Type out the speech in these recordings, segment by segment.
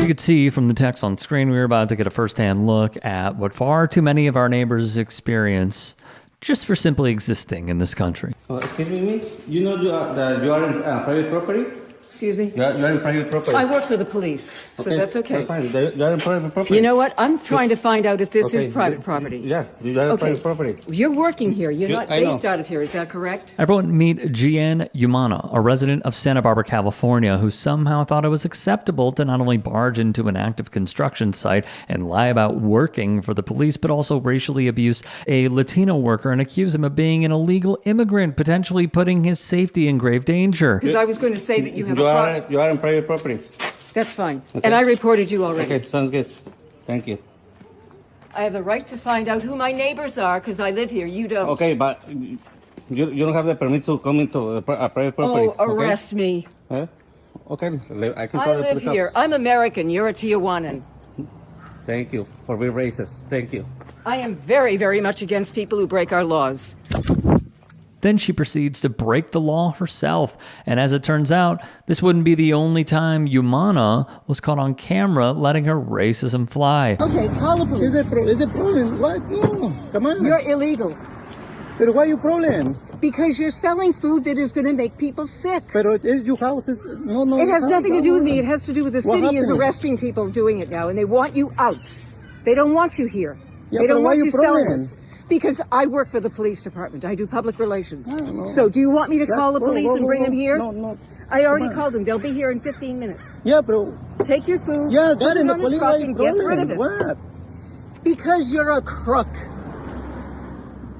could see from the text on screen, we were about to get a first-hand look at what far too many of our neighbors experience just for simply existing in this country. Excuse me, miss. You know you are in private property? Excuse me? You are in private property. I work for the police, so that's okay. That's fine. You are in private property. You know what? I'm trying to find out if this is private property. Yeah, you are in private property. You're working here. You're not based out of here. Is that correct? Everyone meet Gian Umana, a resident of Santa Barbara, California, who somehow thought it was acceptable to not only barge into an active construction site and lie about working for the police, but also racially abuse a Latino worker and accuse him of being an illegal immigrant, potentially putting his safety in grave danger. Because I was going to say that you have you are in private property. That's fine. Okay. And I reported you already. Okay, sounds good. Thank you. I have the right to find out who my neighbors are because I live here. You don't. Okay, but you don't have the permit to come into a private property. Oh, arrest me. Huh? Okay, I can call I live here. I'm American. You're a Tijuanan. Thank you for being racist. Thank you. I am very, very much against people who break our laws. Then she proceeds to break the law herself. And as it turns out, this wouldn't be the only time Umana was caught on camera letting her racism fly. Okay, call the police. Is the problem? What? No, come on. You're illegal. But why your problem? Because you're selling food that is going to make people sick. But it's your house. No. It has nothing to do with me. It has to do with the city is arresting people doing it now, and they want you out. They don't want you here. Yeah, they don't want you selling problem? this. Because I work for the police department. I do public relations. So do you want me to call the police and bring them here? No. I already called them. They'll be here in 15 minutes. Yeah, bro. Take your food, Yeah, put it in the on the police truck and get rid of it. What? Because you're a crook.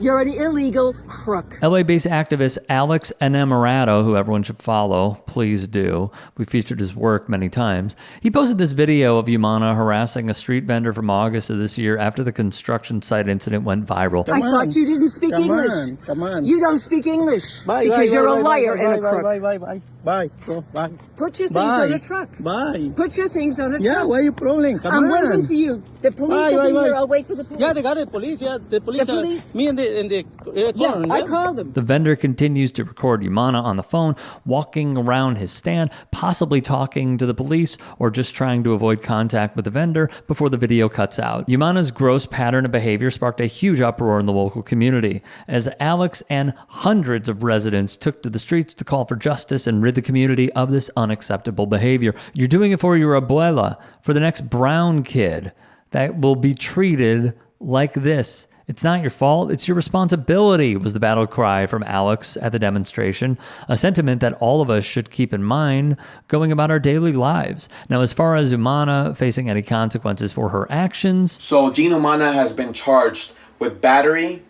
You're an illegal crook. LA-based activist Alex Enamorado, who everyone should follow, please do. We featured his work many times. He posted this video of Umana harassing a street vendor from August of this year after the construction site incident went viral. I thought you didn't speak English. Come on. You don't speak English because you're a liar and a crook. Bye. Go. Bye. Put your things on the truck. Bye. Put your things on the truck. Yeah, why are you problem? Come I'm on. waiting for you. The police will be here. I'll wait for the police. Yeah, they got the police. Yeah, the police. The police? Me and the Yeah, I called them. The vendor continues to record Umana on the phone, walking around his stand, possibly talking to the police or just trying to avoid contact with the vendor before the video cuts out. Umana's gross pattern of behavior sparked a huge uproar in the local community, as Alex and hundreds of residents took to the streets to call for justice and rid the community of this unacceptable behavior. You're doing it for your abuela, for the next brown kid that will be treated like this. It's not your fault, it's your responsibility, was the battle cry from Alex at the demonstration, a sentiment that all of us should keep in mind going about our daily lives. Now, as far as Umana facing any consequences for her actions... So, Jean Umana has been charged with battery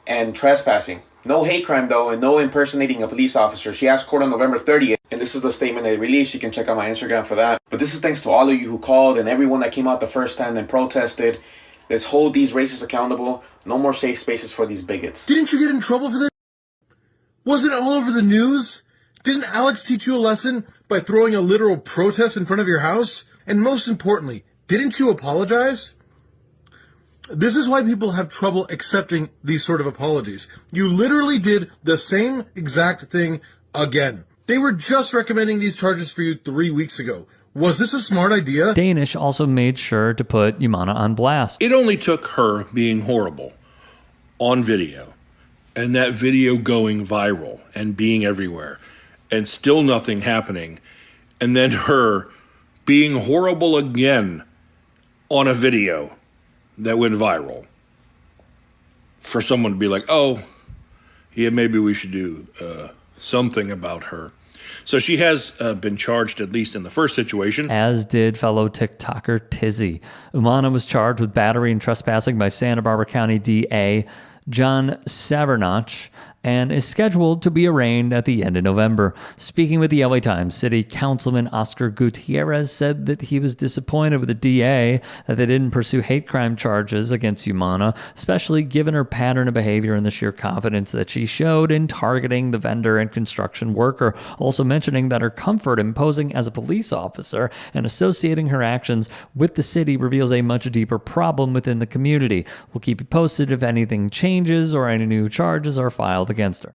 and trespassing. No hate crime, though, and no impersonating a police officer. She asked court on November 30th, and this is the statement they released. You can check out my Instagram for that. But this is thanks to all of you who called and everyone that came out the first time and protested. Let's hold these racists accountable. No more safe spaces for these bigots. Didn't you get in trouble for this? Was it all over the news? Didn't Alex teach you a lesson by throwing a literal protest in front of your house? And most importantly, didn't you apologize? This is why people have trouble accepting these sort of apologies. You literally did the same exact thing again. They were just recommending these charges for you 3 weeks ago. Was this a smart idea? Danish also made sure to put Umana on blast. It only took her being horrible on video and that video going viral and being everywhere and still nothing happening, and then her being horrible again on a video that went viral for someone to be like, oh, yeah, maybe we should do something about her. So she has been charged, at least in the first situation. As did fellow TikToker Tizzy. Umana was charged with battery and trespassing by Santa Barbara County DA John Savernach, and is scheduled to be arraigned at the end of November. Speaking with the LA Times, City Councilman Oscar Gutierrez said that he was disappointed with the DA that they didn't pursue hate crime charges against Umana, especially given her pattern of behavior and the sheer confidence that she showed in targeting the vendor and construction worker, also mentioning that her comfort in posing as a police officer and associating her actions with the city reveals a much deeper problem within the community. We'll keep you posted if anything changes or any new charges are filed against her.